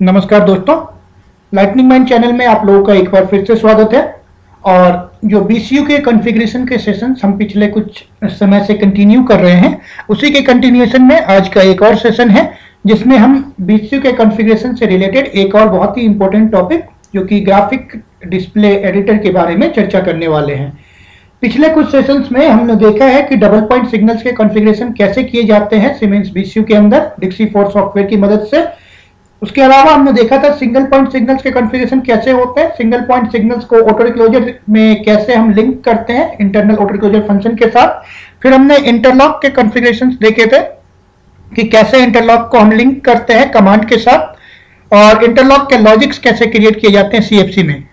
नमस्कार दोस्तों, lightning mind channel में आप लोगों का एक बार फिर से स्वागत है। और जो बीसीयू के कॉन्फ़िगरेशन के सेशंस हम पिछले कुछ समय से कंटिन्यू कर रहे हैं, उसी के कंटिन्यूएशन में आज का एक और सेशन है जिसमें हम बीसीयू के कॉन्फ़िगरेशन से रिलेटेड एक और बहुत ही इंपॉर्टेंट टॉपिक जो कि ग्राफिक डिस्प्ले एडिटर के बारे में चर्चा करने वाले हैं। पिछले कुछ सेशंस में हमने देखा है कि डबल पॉइंट सिग्नल्स के कॉन्फ़िगरेशन कैसे किए जाते हैं सीमेंस बीसीयू के अंदर डिक्सी 4 सॉफ्टवेयर की मदद से। उसके अलावा हमने देखा था सिंगल पॉइंट सिग्नल्स के कॉन्फ़िगरेशन कैसे होते हैं, सिंगल पॉइंट सिग्नल्स को ऑटो रिक्लोजर में कैसे हम लिंक करते हैं इंटरनल ऑटो रिक्लोजर फंक्शन के साथ। फिर हमने इंटरलॉक के कॉन्फ़िगरेशंस देखे थे कि कैसे इंटरलॉक को हम लिंक करते हैं कमांड के साथ, और इंटरलॉक के लॉजिक्स कैसे क्रिएट किए जाते हैं सीएफसी में।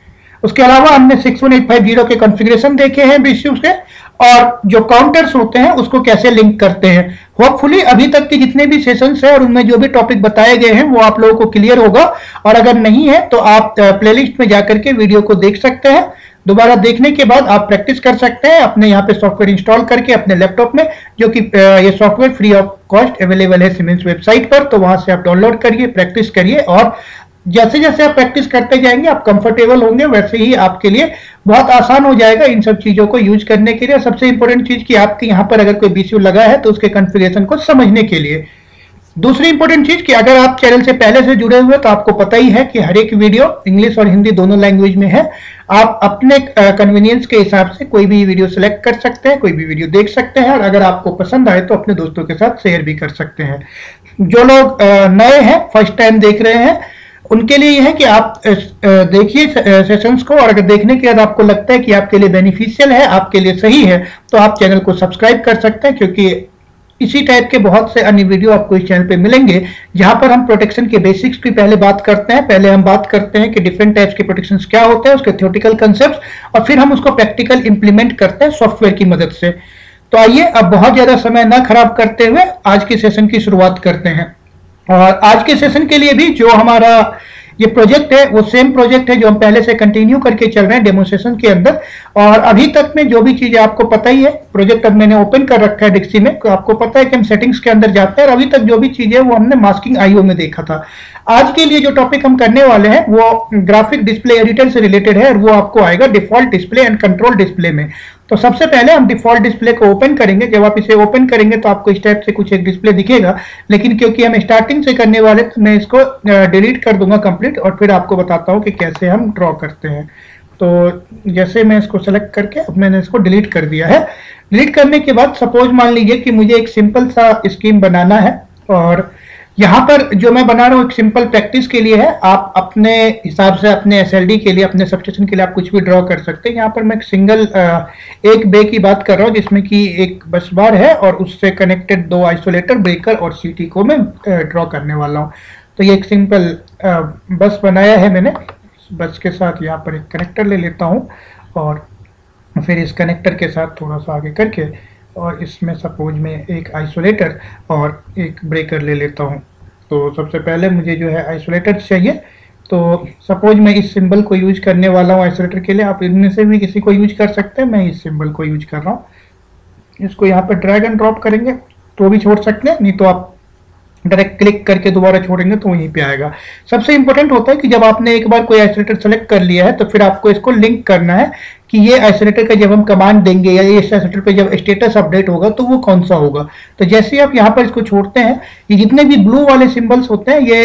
उसके अलावा हमने 61850 के कॉन्फ़िगरेशन देखे हैं बीसीयू के, और जो काउंटर्स होते हैं उसको कैसे लिंक करते हैं। होपफुली अभी तक के जितने भी सेशंस हैं और उनमें जो भी टॉपिक बताए गए हैं वो आप लोगों को क्लियर होगा, और अगर नहीं है तो आप प्लेलिस्ट में जाकर के वीडियो को देख सकते हैं। दोबारा देखने के बाद आप प्रैक्टिस कर सकते हैं अपने यहाँ पे सॉफ्टवेयर इंस्टॉल करके अपने लैपटॉप में, जो कि ये software free of cost available है सीमेंस वेबसाइट पर। तो वहां से आप डाउनलोड करिए, प्रैक्टिस करिए, और जैसे जैसे आप प्रैक्टिस करते जाएंगे आप कंफर्टेबल होंगे, वैसे ही आपके लिए बहुत आसान हो जाएगा इन सब चीजों को यूज करने के लिए। सबसे इंपॉर्टेंट चीज कि आपके यहाँ पर अगर कोई बीसीयू लगा है तो उसके कॉन्फ़िगरेशन को समझने के लिए। दूसरी इंपॉर्टेंट चीज कि अगर आप चैनल से पहले से जुड़े हुए तो आपको पता ही है कि हर एक वीडियो इंग्लिश और हिंदी दोनों लैंग्वेज में है। आप अपने कन्वीनियंस के हिसाब से कोई भी वीडियो सिलेक्ट कर सकते हैं, कोई भी वीडियो देख सकते हैं, और अगर आपको पसंद आए तो अपने दोस्तों के साथ शेयर भी कर सकते हैं। जो लोग नए हैं, फर्स्ट टाइम देख रहे हैं, उनके लिए यह है कि आप देखिए सेशंस को, और अगर देखने के बाद आपको लगता है कि आपके लिए बेनिफिशियल है, आपके लिए सही है, तो आप चैनल को सब्सक्राइब कर सकते हैं, क्योंकि इसी टाइप के बहुत से अन्य वीडियो आपको इस चैनल पे मिलेंगे जहां पर हम प्रोटेक्शन के बेसिक्स की पहले बात करते हैं। पहले हम बात करते हैं कि डिफरेंट टाइप्स के प्रोटेक्शंस क्या होते हैं, उसके थ्योरेटिकल कंसेप्ट्स, और फिर हम उसको प्रैक्टिकल इंप्लीमेंट करते हैं सॉफ्टवेयर की मदद से। तो आइए अब बहुत ज्यादा समय न खराब करते हुए आज के सेशन की शुरुआत करते हैं। और आज के सेशन के लिए भी जो हमारा ये प्रोजेक्ट है वो सेम प्रोजेक्ट है जो हम पहले से कंटिन्यू करके चल रहे हैं डेमोन्स्ट्रेशन के अंदर। और अभी तक में जो भी चीजें आपको पता ही है, प्रोजेक्ट अब मैंने ओपन कर रखा है डिक्सी में, तो आपको पता है कि हम सेटिंग्स के अंदर जाते हैं, और अभी तक जो भी चीजें वो हमने मास्किंग आईओ में देखा था। आज के लिए जो टॉपिक हम करने वाले हैं वो ग्राफिक डिस्प्ले एडिटर से रिलेटेड है, और वो आपको आएगा default display and control display में। तो सबसे पहले हम डिफॉल्ट डिस्प्ले को ओपन करेंगे। जब आप इसे ओपन करेंगे तो आपको इस टाइप से कुछ एक डिस्प्ले दिखेगा, लेकिन क्योंकि हम स्टार्टिंग से करने वाले तो मैं इसको डिलीट कर दूंगा कंप्लीट, और फिर आपको बताता हूँ कि कैसे हम ड्रॉ करते हैं। तो जैसे मैं इसको सेलेक्ट करके अब मैंने इसको डिलीट कर दिया है। डिलीट करने के बाद सपोज मान लीजिए कि मुझे एक सिंपल सा स्कीम बनाना है, और यहाँ पर जो मैं बना रहा हूँ एक सिंपल प्रैक्टिस के लिए है। आप अपने हिसाब से अपने एसएलडी के लिए, अपने सबस्टेशन के लिए आप कुछ भी ड्रॉ कर सकते हैं। यहाँ पर मैं एक सिंगल एक बे की बात कर रहा हूँ जिसमें कि एक बस बार है और उससे कनेक्टेड दो आइसोलेटर, ब्रेकर और सीटी को मैं ड्रॉ करने वाला हूँ। तो ये एक सिंपल बस बनाया है मैंने। बस के साथ यहाँ पर एक कनेक्टर ले लेता हूँ, और फिर इस कनेक्टर के साथ थोड़ा सा आगे करके, और इसमें सपोज मैं एक आइसोलेटर और एक ब्रेकर ले लेता हूँ। तो सबसे पहले मुझे जो है आइसोलेटर चाहिए। तो सपोज मैं इस सिंबल को यूज करने वाला हूँ आइसोलेटर के लिए। आप इनमें से भी किसी को यूज कर सकते हैं, मैं इस सिंबल को यूज कर रहा हूँ। इसको यहाँ पर ड्रैग एंड ड्रॉप करेंगे तो भी छोड़ सकते हैं, नहीं तो आप डायरेक्ट क्लिक करके दोबारा छोड़ेंगे तो वहीं पे आएगा। सबसे इंपॉर्टेंट होता है कि जब आपने एक बार कोई आइसोलेटर सेलेक्ट कर लिया है तो फिर आपको इसको लिंक करना है कि ये आइसोलेटर का जब हम कमांड देंगे या ये आइसोलेटर पे जब स्टेटस अपडेट होगा तो वो कौन सा होगा। तो जैसे ही आप यहाँ पर इसको छोड़ते हैं, ये जितने भी ब्लू वाले सिंबल्स होते हैं ये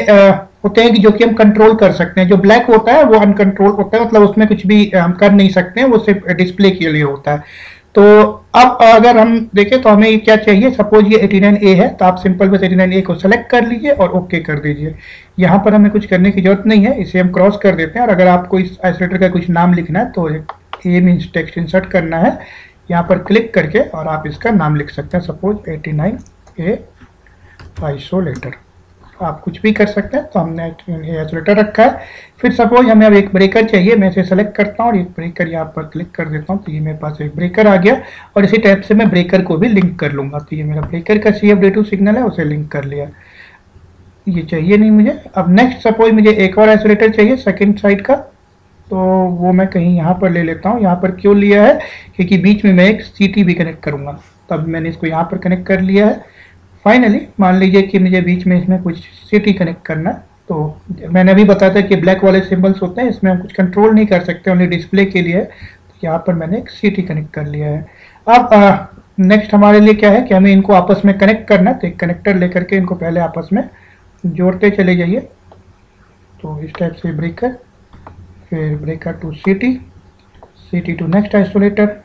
होते हैं कि जो कि हम कंट्रोल कर सकते हैं। जो ब्लैक होता है वो अनकंट्रोल होता है, मतलब उसमें कुछ भी हम कर नहीं सकते हैं, वो सिर्फ डिस्प्ले के लिए होता है। तो अब अगर हम देखें तो हमें क्या चाहिए, सपोज ये 89A है, तो आप सिंपल बस 89A को सेलेक्ट कर लीजिए और ओके कर दीजिए। यहाँ पर हमें कुछ करने की जरूरत नहीं है, इसे हम क्रॉस कर देते हैं। और अगर आपको इस आइसोलेटर का कुछ नाम लिखना है तो ए मीन्स टेक्स्ट इंसर्ट करना है, यहाँ पर क्लिक करके, और आप इसका नाम लिख सकते हैं, सपोज 89A आइसोलेटर। आप कुछ भी कर सकते हैं। तो हमने आइसोलेटर रखा है। फिर सपोज हमें अब एक ब्रेकर चाहिए, मैं इसे सेलेक्ट करता हूँ और एक ब्रेकर यहाँ पर क्लिक कर देता हूँ, तो ये मेरे पास एक ब्रेकर आ गया। और इसी टाइप से मैं ब्रेकर को भी लिंक कर लूंगा। तो ये मेरा ब्रेकर का CFD2 सिग्नल है, उसे लिंक कर लिया। ये चाहिए नहीं मुझे। अब नेक्स्ट सपोज मुझे एक और आइसोलेटर चाहिए सेकेंड साइड का, तो वो मैं कहीं यहाँ पर ले लेता हूँ। यहाँ पर क्यों लिया है, क्योंकि बीच में मैं एक CT भी कनेक्ट करूँगा, तब मैंने इसको यहाँ पर कनेक्ट कर लिया है। फाइनली मान लीजिए कि मुझे बीच में इसमें कुछ CT कनेक्ट करना है, तो मैंने अभी बताया था कि ब्लैक वाले सिंबल्स होते हैं, इसमें हम कुछ कंट्रोल नहीं कर सकते, ओनली डिस्प्ले के लिए। तो यहाँ पर मैंने एक सीटी कनेक्ट कर लिया है। अब नेक्स्ट हमारे लिए क्या है कि हमें इनको आपस में कनेक्ट करना है। तो एक कनेक्टर लेकर के इनको पहले आपस में जोड़ते चले जाइए। तो इस टाइप से ब्रेकर, फिर breaker to CT, CT to next isolator,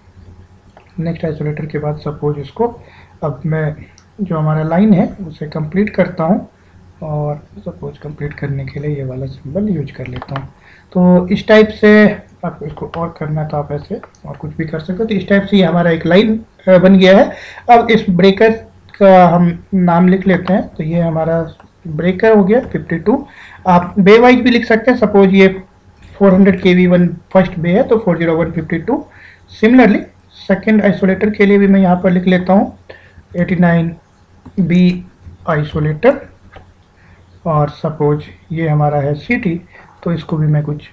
next isolator के बाद सपोज इसको अब मैं जो हमारा लाइन है उसे कंप्लीट करता हूँ, और सपोज कंप्लीट करने के लिए ये वाला सिंबल यूज कर लेता हूँ। तो इस टाइप से आपको इसको और करना है तो आप ऐसे और कुछ भी कर सकते हो। तो इस टाइप से ये हमारा एक लाइन बन गया है। अब इस ब्रेकर का हम नाम लिख लेते हैं। तो ये हमारा ब्रेकर हो गया 52। आप बे वाइज भी लिख सकते हैं, सपोज ये 400 kV फर्स्ट बे है तो 40152। सिमिलरली सेकेंड आइसोलेटर के लिए भी मैं यहाँ पर लिख लेता हूँ 89B आइसोलेटर, और सपोज ये हमारा है सीटी, तो इसको भी मैं कुछ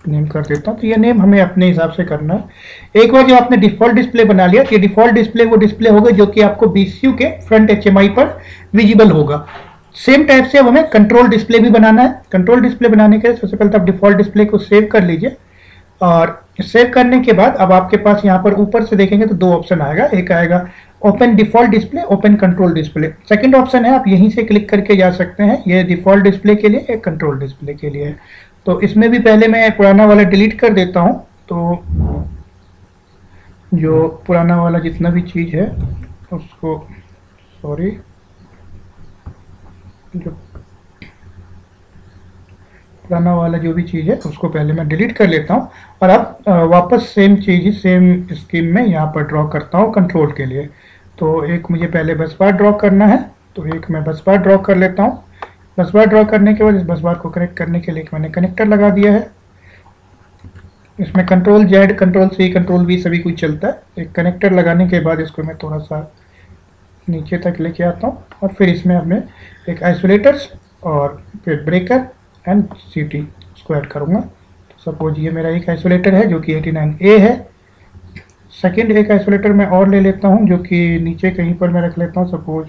नेम कर देता हूँ। तो ये नेम हमें अपने हिसाब से करना है। एक बार जब आपने डिफॉल्ट डिस्प्ले बना लिया, तो ये डिफॉल्ट डिस्प्ले वो डिस्प्ले होगा जो कि आपको BCU के फ्रंट HMI पर विजिबल होगा। सेम टाइप से अब हमें कंट्रोल डिस्प्ले भी बनाना है। कंट्रोल डिस्प्ले बनाने के लिए सबसे पहले तो आप डिफॉल्ट डिस्प्ले को सेव कर लीजिए, और सेव करने के बाद अब आपके पास यहाँ पर ऊपर से देखेंगे तो दो ऑप्शन आएगा। एक आएगा open default display, open control display. Second option है, आप यहीं से क्लिक करके जा सकते हैं। ये डिफॉल्ट डिस्प्ले के लिए, एक कंट्रोल डिस्प्ले के लिए। तो इसमें भी पहले मैं पुराना वाला डिलीट कर देता हूँ। तो जो पुराना वाला जितना भी चीज़ है उसको, सॉरी, जो पुराना वाला जो भी चीज़ है उसको पहले मैं डिलीट कर लेता हूँ, और अब वापस सेम चीज़ सेम स्कीम में यहाँ पर ड्रॉ करता हूँ कंट्रोल के लिए। तो एक मुझे पहले बस बार ड्रॉ करना है, तो एक मैं बस बार ड्रॉ कर लेता हूँ। बस बार ड्रॉ करने के बाद इस बस बार को कनेक्ट करने के लिए मैंने कनेक्टर लगा दिया है। इसमें control Z, control C, control V सभी कुछ चलता है। एक कनेक्टर लगाने के बाद इसको मैं थोड़ा सा नीचे तक लेके आता हूँ, और फिर इसमें अब मैं एक आइसोलेटर्स और फिर ब्रेकर एंड सीटी इसको ऐड करूँगा। तो सपोज ये मेरा एक आइसोलेटर है जो कि 89A है। सेकंड एक आइसोलेटर मैं और ले लेता हूँ जो कि नीचे कहीं पर मैं रख लेता हूँ, सपोज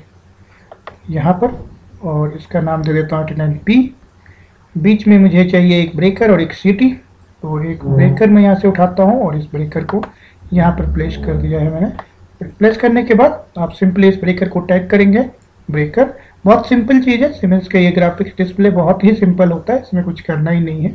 यहाँ पर, और इसका नाम दे देता हूँ 89B। बीच में मुझे चाहिए एक ब्रेकर और एक सीटी। तो एक ब्रेकर मैं यहाँ से उठाता हूँ और इस ब्रेकर को यहाँ पर प्लेस कर दिया है मैंने। प्लेस करने के बाद आप सिंपली इस ब्रेकर को टैग करेंगे। ब्रेकर बहुत सिंपल चीज़ है, सिमेंस का ये ग्राफिक्स डिस्प्ले बहुत ही सिंपल होता है, इसमें कुछ करना ही नहीं है।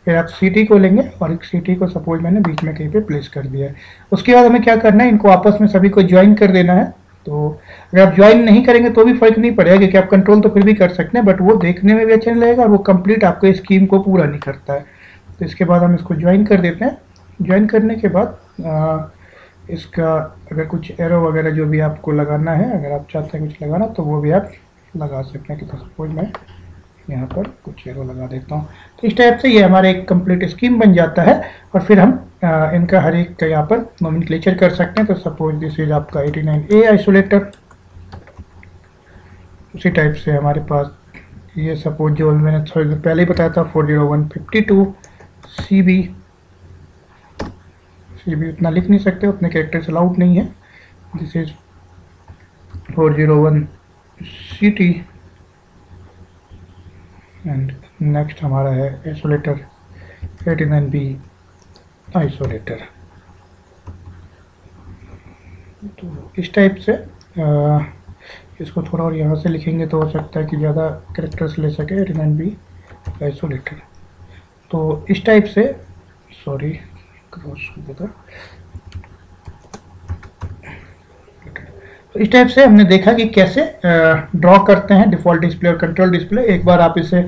फिर आप सीटी को लेंगे और एक सीटी को सपोज मैंने बीच में कहीं पे प्लेस कर दिया है। उसके बाद हमें क्या करना है, इनको आपस में सभी को ज्वाइन कर देना है। तो अगर आप ज्वाइन नहीं करेंगे तो भी फर्क नहीं पड़ेगा, क्योंकि आप कंट्रोल तो फिर भी कर सकते हैं, बट वो देखने में भी अच्छा नहीं लगेगा और वो कंप्लीट आपको स्कीम को पूरा नहीं करता है। तो इसके बाद हम इसको ज्वाइन कर देते हैं। ज्वाइन करने के बाद इसका अगर कुछ एरो वगैरह जो भी आपको लगाना है, अगर आप चाहते हैं कुछ लगाना तो वो भी आप लगा सकते हैं। कि तो सपोज मैं यहाँ पर कुछ एरो लगा देता हूँ। तो इस टाइप से ये हमारा एक कंप्लीट स्कीम बन जाता है, और फिर हम इनका हर एक का यहाँ पर नोमेनक्लेचर कर सकते हैं। तो सपोज दिस इज आपका 89A आइसोलेटर। उसी टाइप से हमारे पास ये सपोज जो मैंने थोड़ी देर पहले ही बताया था 40152 CB उतना लिख नहीं सकते, उतने कैरेक्टर्स अलाउड नहीं है। This is 401 CT, and next हमारा है आइसोलेटर 89B आइसोलेटर। तो इस टाइप से इसको थोड़ा और यहाँ से लिखेंगे तो हो सकता है कि ज़्यादा कैरेक्टर्स ले सके 89B आइसोलेटर। तो इस टाइप से, सॉरी क्रॉस हो गया था। तो इस टाइप से हमने देखा कि कैसे ड्रॉ करते हैं डिफ़ॉल्ट डिस्प्ले और कंट्रोल डिस्प्ले। एक बार आप इसे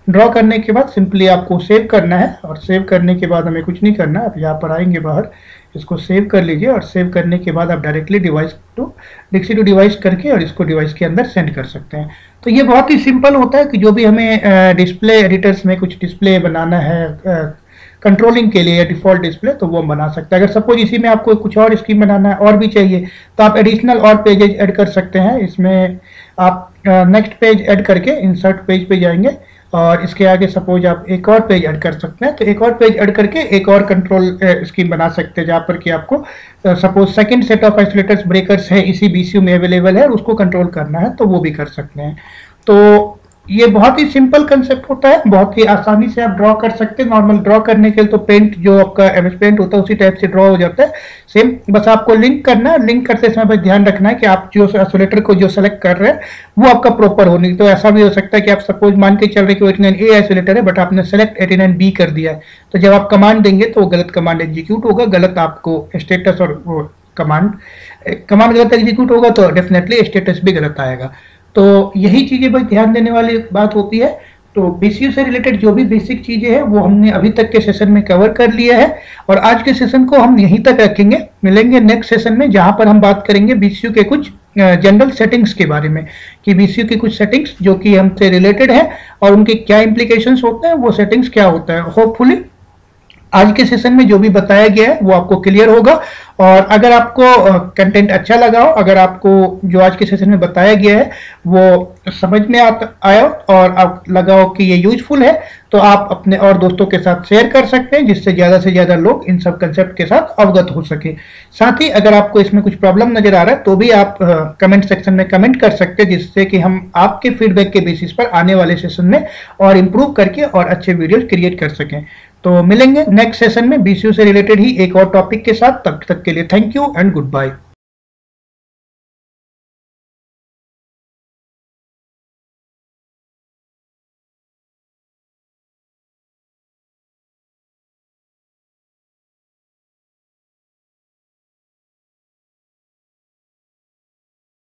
ड्रॉ करने के बाद सिंपली आपको सेव करना है, और सेव करने के बाद हमें कुछ नहीं करना। आप यहाँ पर आएंगे बाहर, इसको सेव कर लीजिए, और सेव करने के बाद आप डायरेक्टली डिक्सी टू डिवाइस करके और इसको डिवाइस के अंदर सेंड कर सकते हैं। तो ये बहुत ही सिंपल होता है कि जो भी हमें डिस्प्ले एडिटर्स में कुछ डिस्प्ले बनाना है कंट्रोलिंग के लिए डिफ़ॉल्ट डिस्प्ले, तो वो बना सकते हैं। अगर सपोज इसी में आपको कुछ और स्कीम बनाना है और भी चाहिए तो आप एडिशनल और पेजेज ऐड कर सकते हैं। इसमें आप नेक्स्ट पेज ऐड करके इंसर्ट पेज पे जाएंगे, और इसके आगे सपोज आप एक और पेज ऐड कर सकते हैं। तो एक और पेज ऐड करके एक और कंट्रोल स्कीम बना सकते हैं, जहाँ पर कि आपको suppose second set of isolators breakers है इसी BCU में अवेलेबल है और उसको कंट्रोल करना है, तो वो भी कर सकते हैं। तो ये बहुत ही सिंपल कंसेप्ट होता है, बहुत ही आसानी से आप ड्रॉ कर सकते हैं। नॉर्मल ड्रॉ करने के लिए तो पेंट जो आपका एमएस पेंट होता है उसी टाइप से ड्रॉ हो जाता है सेम। बस आपको लिंक करना है, लिंक करते समय बस ध्यान रखना है कि आप जो आइसोलेटर को जो सेलेक्ट कर रहे हैं वो आपका प्रॉपर होने। तो ऐसा भी हो सकता है कि आप सपोज मान के चल रहे कि 89A आइसोलेटर है बट आपने सेलेक्ट 89B कर दिया है, तो जब आप कमांड देंगे तो वो गलत कमांड एग्जीक्यूट होगा, गलत आपको स्टेटस और कमांड गलत एग्जीक्यूट होगा तो डेफिनेटली स्टेटस भी गलत आएगा। तो यही चीजें बस ध्यान देने वाली बात होती है। तो बीसीयू से रिलेटेड जो भी बेसिक चीजें हैं वो हमने अभी तक के सेशन में कवर कर लिया है और आज के सेशन को हम यहीं तक रखेंगे। मिलेंगे नेक्स्ट सेशन में जहां पर हम बात करेंगे बीसीयू के कुछ जनरल सेटिंग्स के बारे में, कि बीसीयू की कुछ सेटिंग्स जो कि हमसे रिलेटेड है और उनके क्या इंप्लीकेशंस होते हैं, वो सेटिंग्स क्या होता है। होपफुली आज के सेशन में जो भी बताया गया है वो आपको क्लियर होगा। और अगर आपको कंटेंट अच्छा लगा हो, अगर आपको जो आज के सेशन में बताया गया है वो समझ में आया और आप लगा हो कि ये यूजफुल है, तो आप अपने और दोस्तों के साथ शेयर कर सकते हैं जिससे ज़्यादा से ज़्यादा लोग इन सब कंसेप्ट के साथ अवगत हो सके। साथ ही अगर आपको इसमें कुछ प्रॉब्लम नजर आ रहा है तो भी आप कमेंट सेक्शन में कमेंट कर सकते हैं, जिससे कि हम आपके फीडबैक के बेसिस पर आने वाले सेशन में और इम्प्रूव करके और अच्छे वीडियोज क्रिएट कर सकें। तो मिलेंगे नेक्स्ट सेशन में बीसीयू से रिलेटेड ही एक और टॉपिक के साथ। तब तक के लिए thank you and good bye.